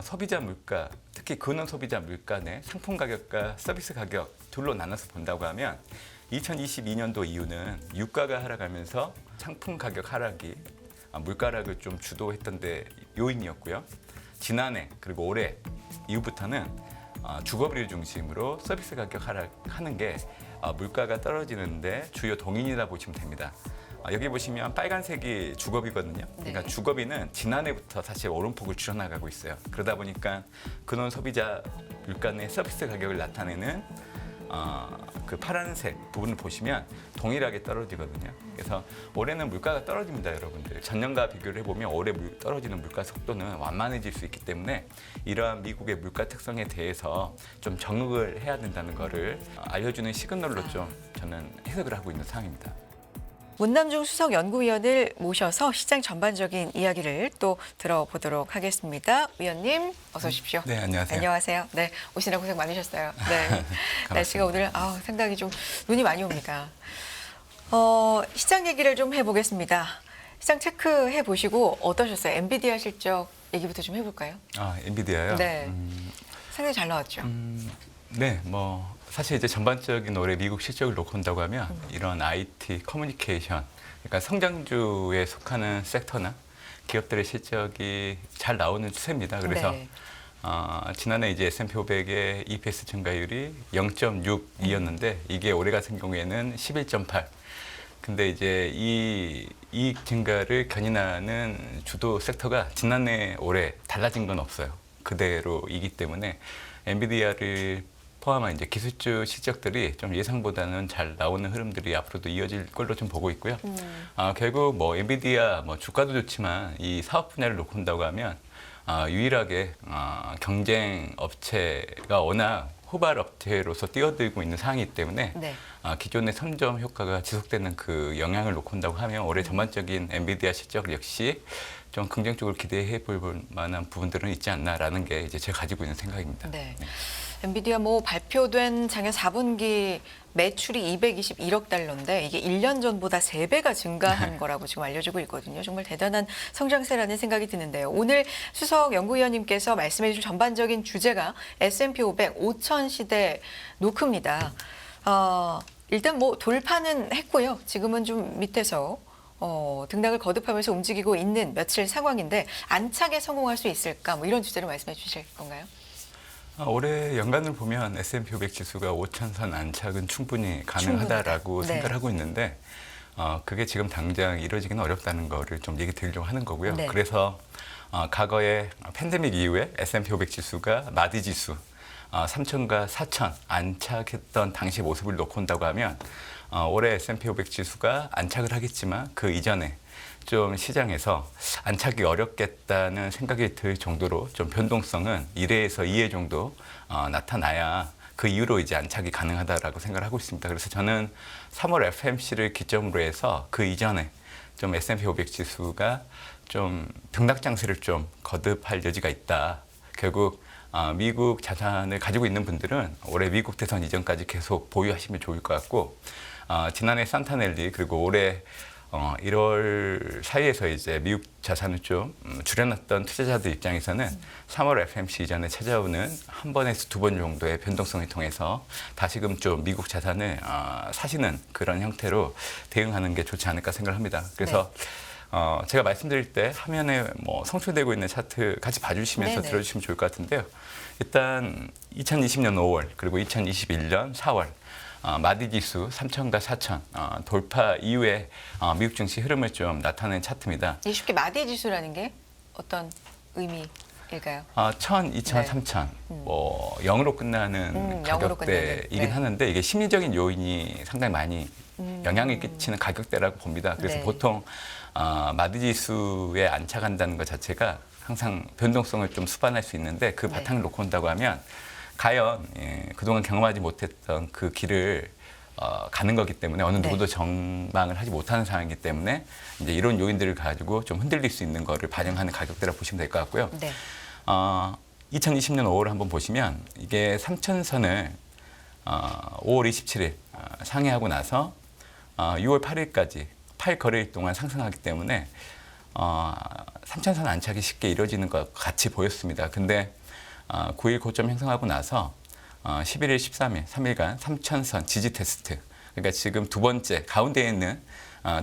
소비자 물가, 특히 근원 소비자 물가 내 상품 가격과 서비스 가격 둘로 나눠서 본다고 하면 2022년도 이후는 유가가 하락하면서 상품 가격 하락이 물가 하락을 좀 주도했던 데 요인이었고요. 지난해 그리고 올해 이후부터는 주거비를 중심으로 서비스 가격 하락하는 게 물가가 떨어지는데 주요 동인이라 보시면 됩니다. 여기 보시면 빨간색이 주거비거든요. 그러니까 네. 주거비는 지난해부터 사실 오름폭을 줄여나가고 있어요. 그러다 보니까 근원 소비자 물가 내 서비스 가격을 나타내는 그 파란색 부분을 보시면 동일하게 떨어지거든요. 그래서 올해는 물가가 떨어집니다, 여러분들. 전년과 비교를 해보면 올해 떨어지는 물가 속도는 완만해질 수 있기 때문에 이러한 미국의 물가 특성에 대해서 좀 정응을 해야 된다는 거를 알려주는 시그널로 좀 저는 해석을 하고 있는 상황입니다. 문남중 수석 연구위원을 모셔서 시장 전반적인 이야기를 또 들어보도록 하겠습니다. 위원님, 어서 오십시오. 네, 안녕하세요. 안녕하세요. 네, 오시느라 고생 많으셨어요. 네, 날씨가 오늘 상당히 좀 눈이 많이 옵니다. 시장 얘기를 좀 해보겠습니다. 시장 체크해 보시고 어떠셨어요? 엔비디아 실적 얘기부터 좀 해볼까요? 엔비디아요? 네, 상당히 잘 나왔죠. 네, 사실 이제 전반적인 올해 미국 실적을 놓고 본다고 하면 이런 IT, 커뮤니케이션, 그러니까 성장주에 속하는 섹터나 기업들의 실적이 잘 나오는 추세입니다. 그래서 네. 지난해 이제 S&P 500의 EPS 증가율이 0.62였는데 이게 올해 같은 경우에는 11.8. 근데 이제 이 이익 증가를 견인하는 주도 섹터가 지난해 올해 달라진 건 없어요. 그대로이기 때문에 엔비디아를 포함한 이제 기술주 실적들이 좀 예상보다는 잘 나오는 흐름들이 앞으로도 이어질 걸로 좀 보고 있고요. 결국 엔비디아 주가도 좋지만 이 사업 분야를 놓고 본다고 하면 유일하게 경쟁 업체가 워낙 후발 업체로서 뛰어들고 있는 상황이기 때문에 네. 기존의 선점 효과가 지속되는 그 영향을 놓고 본다고 하면 올해 전반적인 엔비디아 실적 역시 좀 긍정적으로 기대해 볼 만한 부분들은 있지 않나라는 게 이제 제가 가지고 있는 생각입니다. 네. 엔비디아 발표된 작년 4분기 매출이 221억 달러인데 이게 1년 전보다 3배가 증가한 거라고 지금 알려지고 있거든요. 정말 대단한 성장세라는 생각이 드는데요. 오늘 수석 연구위원님께서 말씀해 주신 전반적인 주제가 S&P 500 5천 시대 노크입니다. 일단 돌파는 했고요. 지금은 좀 밑에서 등락을 거듭하면서 움직이고 있는 며칠 상황인데 안착에 성공할 수 있을까? 이런 주제로 말씀해 주실 건가요? 올해 연간을 보면 S&P 500 지수가 5천선 안착은 충분히 가능하다라고 네. 생각을 하고 있는데 그게 지금 당장 이루어지기는 어렵다는 거를 좀 얘기 드리려고 하는 거고요. 네. 그래서 과거에 팬데믹 이후에 S&P 500 지수가 마디 지수 3천과 4천 안착했던 당시 모습을 놓고 온다고 하면 올해 S&P 500 지수가 안착을 하겠지만 그 이전에 좀 시장에서 안착이 어렵겠다는 생각이 들 정도로 좀 변동성은 1회에서 2회 정도 나타나야 그 이후로 이제 안착이 가능하다라고 생각을 하고 있습니다. 그래서 저는 3월 FMC를 기점으로 해서 그 이전에 좀 S&P 500 지수가 좀 등락 장세를 좀 거듭할 여지가 있다. 결국 미국 자산을 가지고 있는 분들은 올해 미국 대선 이전까지 계속 보유하시면 좋을 것 같고 지난해 산타넬리 그리고 올해 1월 사이에서 이제 미국 자산을 좀 줄여놨던 투자자들 입장에서는 3월 FMC 이전에 찾아오는 한 번에서 두 번 정도의 변동성을 통해서 다시금 좀 미국 자산을 사시는 그런 형태로 대응하는 게 좋지 않을까 생각합니다. 그래서 제가 말씀드릴 때 화면에 송출되고 있는 차트 같이 봐주시면서 네네. 들어주시면 좋을 것 같은데요. 일단 2020년 5월 그리고 2021년 4월 마디 지수 3천과 4천 돌파 이후에 미국 증시 흐름을 좀 나타낸 차트입니다. 쉽게 마디 지수라는 게 어떤 의미일까요? 1,000, 2,000, 네. 3,000 0으로 끝나는 0으로 가격대이긴 끝나는, 네. 하는데 이게 심리적인 요인이 상당히 많이 영향을 끼치는 가격대라고 봅니다. 그래서 네. 보통 마디 지수에 안착한다는 것 자체가 항상 변동성을 좀 수반할 수 있는데 그 바탕을 놓고 온다고 하면 과연 그동안 경험하지 못했던 그 길을 가는 거기 때문에 어느 누구도 전망을 하지 못하는 상황이기 때문에 이제 이런 요인들을 가지고 좀 흔들릴 수 있는 거를 반영하는 가격대라고 보시면 될 것 같고요. 네. 2020년 5월 한번 보시면 이게 3천선을 5월 27일 상회하고 나서 6월 8일까지 8거래일 동안 상승하기 때문에 3천선 안착이 쉽게 이루어지는 것 같이 보였습니다. 근데 9일 고점 형성하고 나서 11일, 13일, 3일간 3천선 지지 테스트. 그러니까 지금 두 번째 가운데에 있는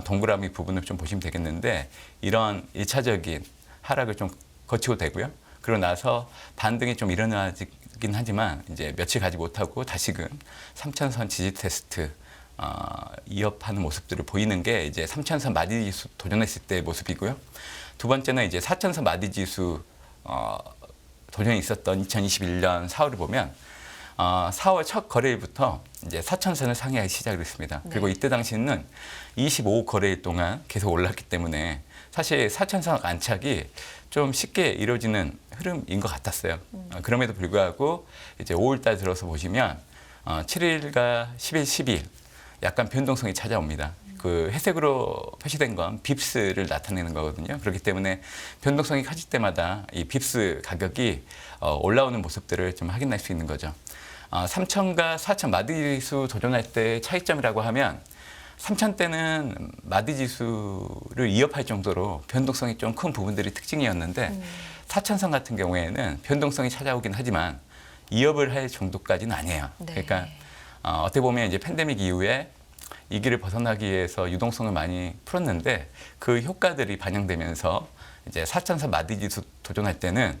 동그라미 부분을 좀 보시면 되겠는데 이런 1차적인 하락을 좀 거치고 되고요. 그러고 나서 반등이 좀 일어나긴 하지만 이제 며칠 가지 못하고 다시금 3천선 지지 테스트 이어하는 모습들을 보이는 게 이제 3천선 마디지수 도전했을 때의 모습이고요. 두 번째는 이제 4천선 마디지수 도전이 있었던 2021년 4월을 보면 4월 첫 거래일부터 이제 4천선을 상회하기 시작을 했습니다. 네. 그리고 이때 당시는 25 거래일 동안 계속 올랐기 때문에 사실 4천선 안착이 좀 쉽게 이루어지는 흐름인 것 같았어요. 그럼에도 불구하고 이제 5월달 들어서 보시면 7일과 10일, 10일 약간 변동성이 찾아옵니다. 그 회색으로 표시된 건 빕스를 나타내는 거거든요. 그렇기 때문에 변동성이 커질 때마다 이 빕스 가격이 올라오는 모습들을 좀 확인할 수 있는 거죠. 3천과 4천 마디지수 도전할 때 차이점이라고 하면 3천 때는 마디지수를 위협할 정도로 변동성이 좀 큰 부분들이 특징이었는데 4천선 같은 경우에는 변동성이 찾아오긴 하지만 위협을 할 정도까지는 아니에요. 네. 그러니까 어떻게 보면 이제 팬데믹 이후에 이 길을 벗어나기 위해서 유동성을 많이 풀었는데 그 효과들이 반영되면서 이제 4천선 마디지수 도전할 때는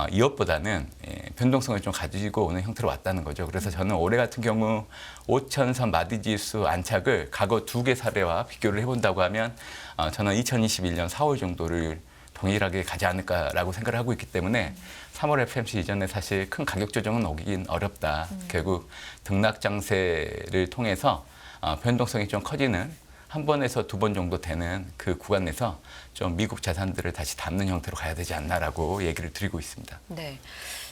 이것보다는 변동성을 좀 가지고 오는 형태로 왔다는 거죠. 그래서 저는 올해 같은 경우 5천선 마디지수 안착을 과거 두 개 사례와 비교를 해본다고 하면 저는 2021년 4월 정도를 동일하게 가지 않을까라고 생각을 하고 있기 때문에 3월 FMC 이전에 사실 큰 가격 조정은 오긴 어렵다. 결국 등락 장세를 통해서 변동성이 좀 커지는 한 번에서 두 번 정도 되는 그 구간에서 좀 미국 자산들을 다시 담는 형태로 가야 되지 않나라고 얘기를 드리고 있습니다. 네.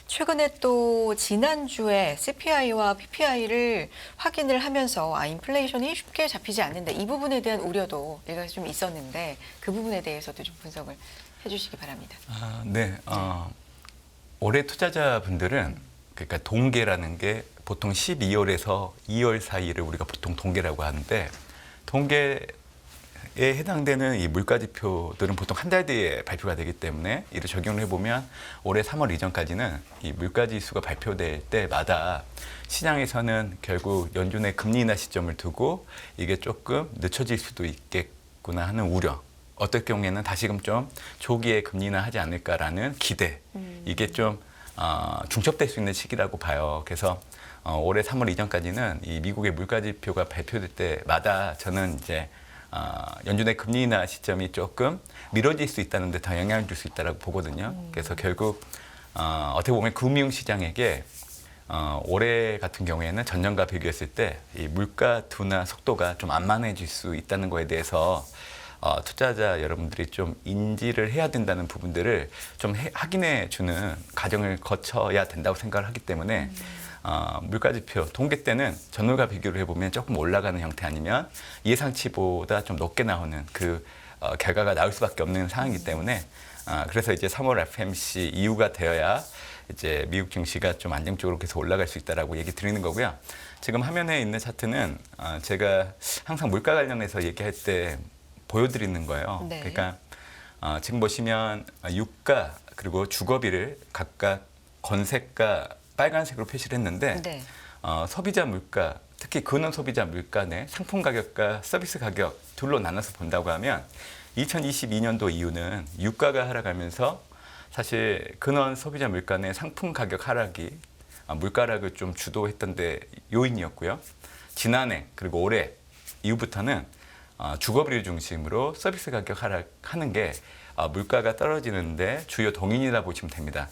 최근에 또 지난주에 CPI와 PPI를 확인을 하면서 인플레이션이 쉽게 잡히지 않는다. 이 부분에 대한 우려도 일각에 좀 있었는데 그 부분에 대해서도 좀 분석을 해주시기 바랍니다. 네. 올해 투자자분들은 그러니까 동계라는 게 보통 12월에서 2월 사이를 우리가 보통 동계라고 하는데 동계에 해당되는 이 물가지표들은 보통 한 달 뒤에 발표가 되기 때문에 이를 적용을 해보면 올해 3월 이전까지는 이 물가지수가 발표될 때마다 시장에서는 결국 연준의 금리 인하 시점을 두고 이게 조금 늦춰질 수도 있겠구나 하는 우려. 어떨 경우에는 다시금 좀 조기에 금리 인하 하지 않을까라는 기대. 이게 좀 중첩될 수 있는 시기라고 봐요. 그래서 올해 3월 이전까지는 이 미국의 물가지표가 발표될 때마다 저는 이제 연준의 금리 인하 시점이 조금 미뤄질 수 있다는 데 더 영향을 줄 수 있다고 보거든요. 그래서 결국 어떻게 보면 금융시장에게 올해 같은 경우에는 전년과 비교했을 때 이 물가 둔화 속도가 좀 안만해질 수 있다는 거에 대해서 투자자 여러분들이 좀 인지를 해야 된다는 부분들을 좀 확인해 주는 과정을 거쳐야 된다고 생각을 하기 때문에 물가지표 동계 때는 전월과 비교를 해보면 조금 올라가는 형태 아니면 예상치보다 좀 높게 나오는 그 결과가 나올 수밖에 없는 상황이기 때문에 그래서 이제 3월 FMC 이후가 되어야 이제 미국 증시가 좀 안정적으로 계속 올라갈 수 있다라고 얘기 드리는 거고요. 지금 화면에 있는 차트는 제가 항상 물가 관련해서 얘기할 때 보여드리는 거예요. 네. 그러니까 지금 보시면 유가 그리고 주거비를 각각 건색과 빨간색으로 표시를 했는데 네. 소비자 물가, 특히 근원 소비자 물가 내 상품 가격과 서비스 가격 둘로 나눠서 본다고 하면 2022년도 이후는 유가가 하락하면서 사실 근원 소비자 물가 내 상품 가격 하락이 물가 하락을 좀 주도했던 데 요인이었고요. 지난해 그리고 올해 이후부터는 주거비를 중심으로 서비스 가격 하락하는 게 물가가 떨어지는데 주요 동인이라 보시면 됩니다.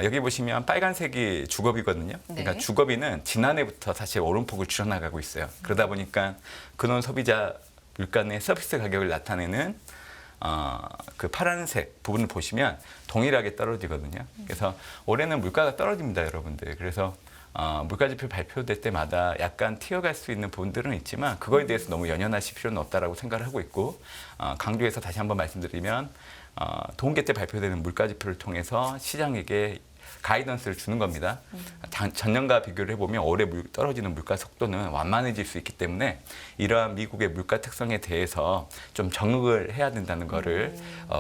여기 보시면 빨간색이 주거비거든요. 그러니까 네. 주거비는 지난해부터 사실 오름폭을 줄여나가고 있어요. 그러다 보니까 근원 소비자 물가 내 서비스 가격을 나타내는 그 파란색 부분을 보시면 동일하게 떨어지거든요. 그래서 올해는 물가가 떨어집니다, 여러분들. 그래서 물가지표 발표될 때마다 약간 튀어갈 수 있는 부분들은 있지만 그거에 대해서 너무 연연하실 필요는 없다라고 생각을 하고 있고 강조해서 다시 한번 말씀드리면 동계 때 발표되는 물가지표를 통해서 시장에게 가이던스를 주는 겁니다. 전년과 비교를 해보면 올해 떨어지는 물가 속도는 완만해질 수 있기 때문에 이러한 미국의 물가 특성에 대해서 좀 적응을 해야 된다는 거를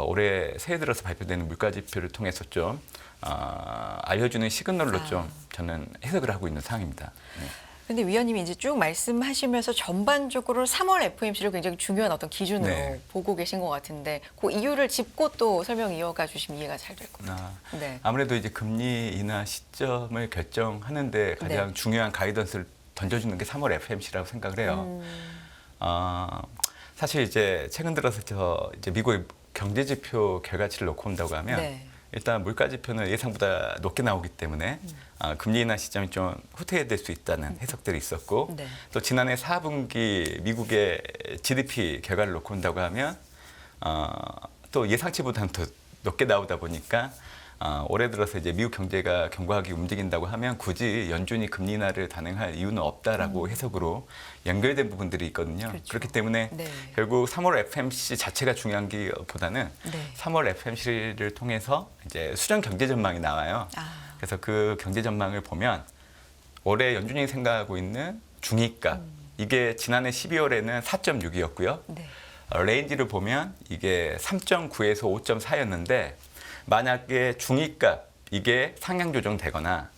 올해 새해 들어서 발표되는 물가 지표를 통해서 좀 알려주는 시그널로 좀 저는 해석을 하고 있는 상황입니다. 네. 근데 위원님이 이제 쭉 말씀하시면서 전반적으로 3월 FOMC를 굉장히 중요한 어떤 기준으로 네. 보고 계신 것 같은데 그 이유를 짚고 또 설명 이어가 주시면 이해가 잘 될 것 같아요. 네. 아무래도 이제 금리 인하 시점을 결정하는데 가장 중요한 가이던스를 던져주는 게 3월 FOMC라고 생각을 해요. 사실 이제 최근 들어서 이제 미국의 경제 지표 결과치를 놓고 온다고 하면 네. 일단 물가 지표는 예상보다 높게 나오기 때문에 금리 인하 시점이 좀 후퇴될 수 있다는 해석들이 있었고 네. 또 지난해 4분기 미국의 GDP 결과를 놓고 온다고 하면 또 예상치보다는 더 높게 나오다 보니까 올해 들어서 이제 미국 경제가 견고하게 움직인다고 하면 굳이 연준이 금리 인하를 단행할 이유는 없다라고 해석으로 연결된 부분들이 있거든요. 그렇죠. 그렇기 때문에 네. 결국 3월 FOMC 자체가 중요한 기보다는 네. 3월 FOMC를 통해서 이제 수정 경제 전망이 나와요. 그래서 그 경제 전망을 보면 올해 연준이 생각하고 있는 중위값 이게 지난해 12월에는 4.6이었고요. 네. 레인지를 보면 이게 3.9에서 5.4였는데 만약에 중위값 이게 상향 조정되거나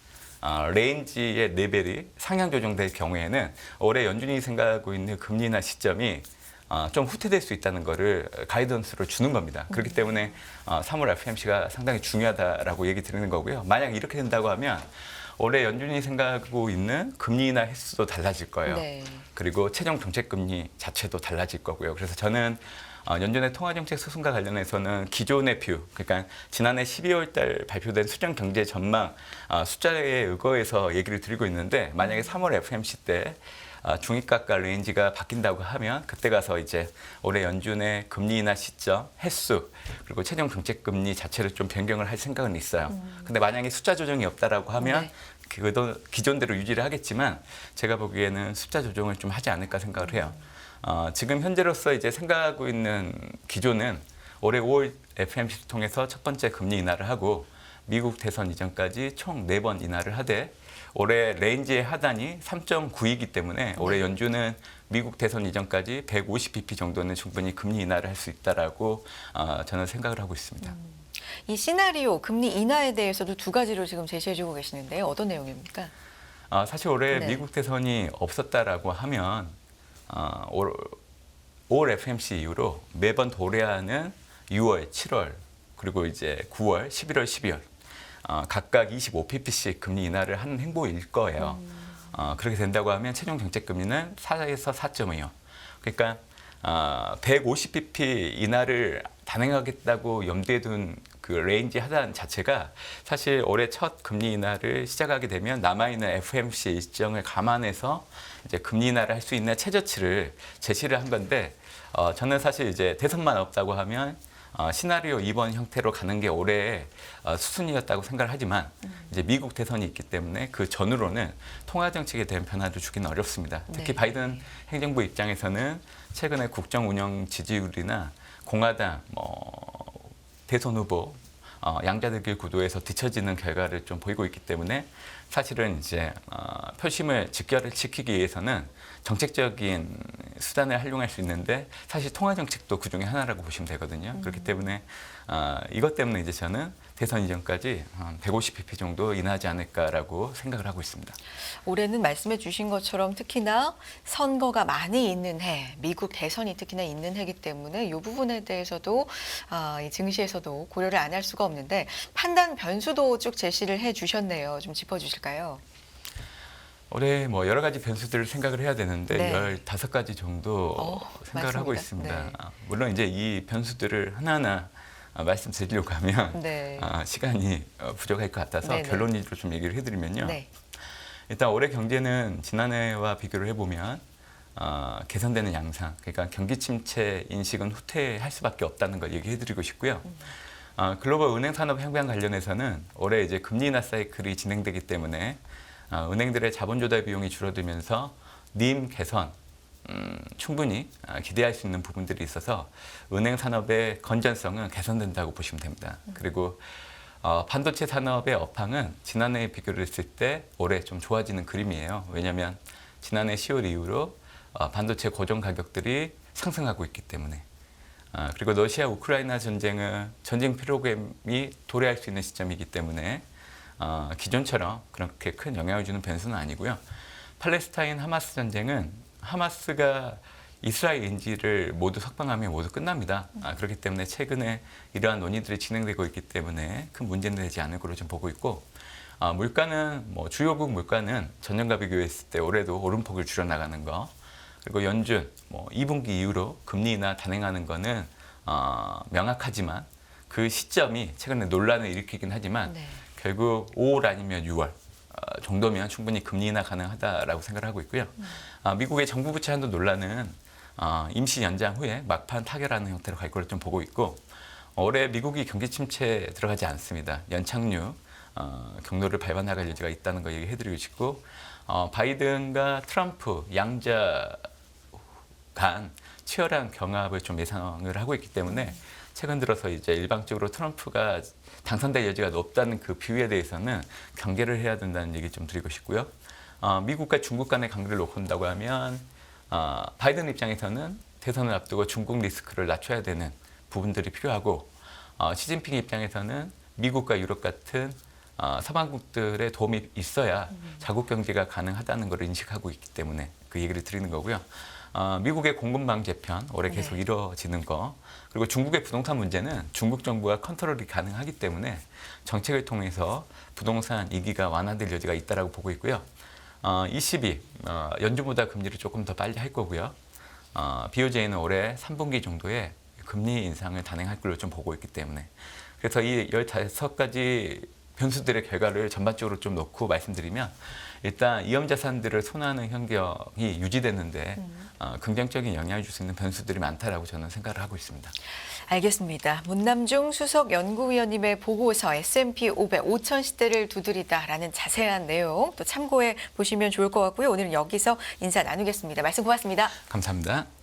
레인지의 레벨이 상향 조정될 경우에는 올해 연준이 생각하고 있는 금리 인하 시점이 좀 후퇴될 수 있다는 거를 가이던스로 주는 겁니다. 그렇기 때문에 3월 FOMC가 상당히 중요하다라고 얘기 드리는 거고요. 만약 이렇게 된다고 하면 올해 연준이 생각하고 있는 금리 인하 횟수도 달라질 거예요. 네. 그리고 최종 정책 금리 자체도 달라질 거고요. 그래서 저는 연준의 통화정책 수순과 관련해서는 기존의 뷰, 그러니까 지난해 12월 달 발표된 수정 경제 전망 숫자에 의거해서 얘기를 드리고 있는데 만약에 3월 FOMC 때 중위값과 레인지가 바뀐다고 하면 그때 가서 이제 올해 연준의 금리 인하 시점, 횟수 그리고 최종 정책 금리 자체를 좀 변경을 할 생각은 있어요. 근데 만약에 숫자 조정이 없다라고 하면 네. 그것도 기존대로 유지를 하겠지만 제가 보기에는 숫자 조정을 좀 하지 않을까 생각을 해요. 지금 현재로서 이제 생각하고 있는 기조는 올해 5월 FOMC를 통해서 첫 번째 금리 인하를 하고 미국 대선 이전까지 총 4번 인하를 하되 올해 레인지의 하단이 3.9이기 때문에 올해 연준은 미국 대선 이전까지 150bp 정도는 충분히 금리 인하를 할 수 있다라고 저는 생각을 하고 있습니다. 이 시나리오 금리 인하에 대해서도 두 가지로 지금 제시해주고 계시는데요. 어떤 내용입니까? 사실 올해 네. 미국 대선이 없었다라고 하면 5월 FOMC 이후로 매번 도래하는 6월, 7월 그리고 이제 9월, 11월, 12월 각각 25pp씩 금리 인하를 하는 행보일 거예요. 그렇게 된다고 하면 최종 정책 금리는 4에서 4.5요. 그러니까 150bp 인하를 단행하겠다고 염두에 둔 그 레인지 하단 자체가 사실 올해 첫 금리 인하를 시작하게 되면 남아있는 FOMC 일정을 감안해서 이제 금리 인하를 할 수 있는 최저치를 제시를 한 건데 저는 사실 이제 대선만 없다고 하면 시나리오 2번 형태로 가는 게 올해의 수순이었다고 생각을 하지만 이제 미국 대선이 있기 때문에 그 전후로는 통화 정책에 대한 변화를 주기는 어렵습니다. 특히 네. 바이든 행정부 입장에서는 최근에 국정 운영 지지율이나 공화당 대선 후보 양자대결 구도에서 뒤처지는 결과를 좀 보이고 있기 때문에 사실은 이제 표심을 직결시키기 위해서는 정책적인 수단을 활용할 수 있는데 사실 통화 정책도 그 중에 하나라고 보시면 되거든요. 그렇기 때문에 이것 때문에 이제 저는 대선 이전까지 150bp 정도 인하하지 않을까라고 생각을 하고 있습니다. 올해는 말씀해 주신 것처럼 특히나 선거가 많이 있는 해, 미국 대선이 특히나 있는 해이기 때문에 이 부분에 대해서도 이 증시에서도 고려를 안 할 수가 없는데 판단 변수도 쭉 제시를 해 주셨네요. 좀 짚어주실까요? 올해 뭐 여러 가지 변수들을 생각을 해야 되는데 네. 15가지 정도 생각을 하고 있습니다. 많습니다. 네. 물론 이제 이 변수들을 하나하나 말씀드리려고 하면 네. 시간이 부족할 것 같아서 네네. 결론 위주로 좀 얘기를 해드리면요. 네. 일단 올해 경제는 지난해와 비교를 해보면 개선되는 양상, 그러니까 경기 침체 인식은 후퇴할 수밖에 없다는 걸 얘기해드리고 싶고요. 글로벌 은행 산업 향방 관련해서는 올해 이제 금리 인하 사이클이 진행되기 때문에 은행들의 자본 조달 비용이 줄어들면서 님 개선 충분히 기대할 수 있는 부분들이 있어서 은행 산업의 건전성은 개선된다고 보시면 됩니다. 그리고 반도체 산업의 업황은 지난해에 비교를 했을 때 올해 좀 좋아지는 그림이에요. 왜냐하면 지난해 10월 이후로 반도체 고정 가격들이 상승하고 있기 때문에. 그리고 러시아 우크라이나 전쟁은 전쟁 피로감이 도래할 수 있는 시점이기 때문에 기존처럼 그렇게 큰 영향을 주는 변수는 아니고요. 팔레스타인 하마스 전쟁은 하마스가 이스라엘인지를 모두 석방하면 모두 끝납니다. 그렇기 때문에 최근에 이러한 논의들이 진행되고 있기 때문에 큰 문제는 되지 않을 걸로 좀 보고 있고, 물가는 주요국 물가는 전년과 비교했을 때 올해도 오름폭을 줄여나가는 거, 그리고 연준 2분기 이후로 금리 인하 단행하는 거는 명확하지만 그 시점이 최근에 논란을 일으키긴 하지만 네. 결국 5월 아니면 6월 정도면 충분히 금리 인하 가능하다라고 생각을 하고 있고요. 미국의 정부 부채 한도 논란은 임시 연장 후에 막판 타결하는 형태로 갈 걸로 좀 보고 있고, 올해 미국이 경기 침체에 들어가지 않습니다. 연착륙 경로를 밟아 나갈 여지가 있다는 거 얘기해드리고 싶고, 바이든과 트럼프 양자 간 치열한 경합을 좀 예상을 하고 있기 때문에 최근 들어서 이제 일방적으로 트럼프가 당선될 여지가 높다는 그 비유에 대해서는 경계를 해야 된다는 얘기 좀 드리고 싶고요. 미국과 중국 간의 관계를 놓고 본다고 하면 바이든 입장에서는 대선을 앞두고 중국 리스크를 낮춰야 되는 부분들이 필요하고, 시진핑 입장에서는 미국과 유럽 같은 서방국들의 도움이 있어야 자국 경제가 가능하다는 것을 인식하고 있기 때문에 그 얘기를 드리는 거고요. 미국의 공급망 재편 올해 계속 이루어지는 거, 그리고 중국의 부동산 문제는 중국 정부가 컨트롤이 가능하기 때문에 정책을 통해서 부동산 위기가 완화될 여지가 있다라고 보고 있고요. ECB 연준보다 금리를 조금 더 빨리 할 거고요. BOJ는 올해 3분기 정도에 금리 인상을 단행할 걸로 좀 보고 있기 때문에, 그래서 이 15가지 변수들의 결과를 전반적으로 좀 놓고 말씀드리면, 일단 위험자산들을 손하는 환경이 유지되는데 긍정적인 영향을 줄 수 있는 변수들이 많다라고 저는 생각을 하고 있습니다. 알겠습니다. 문남중 수석 연구위원님의 보고서 S&P 500 5,000시대를 두드리다라는 자세한 내용 또 참고해 보시면 좋을 것 같고요. 오늘은 여기서 인사 나누겠습니다. 말씀 고맙습니다. 감사합니다.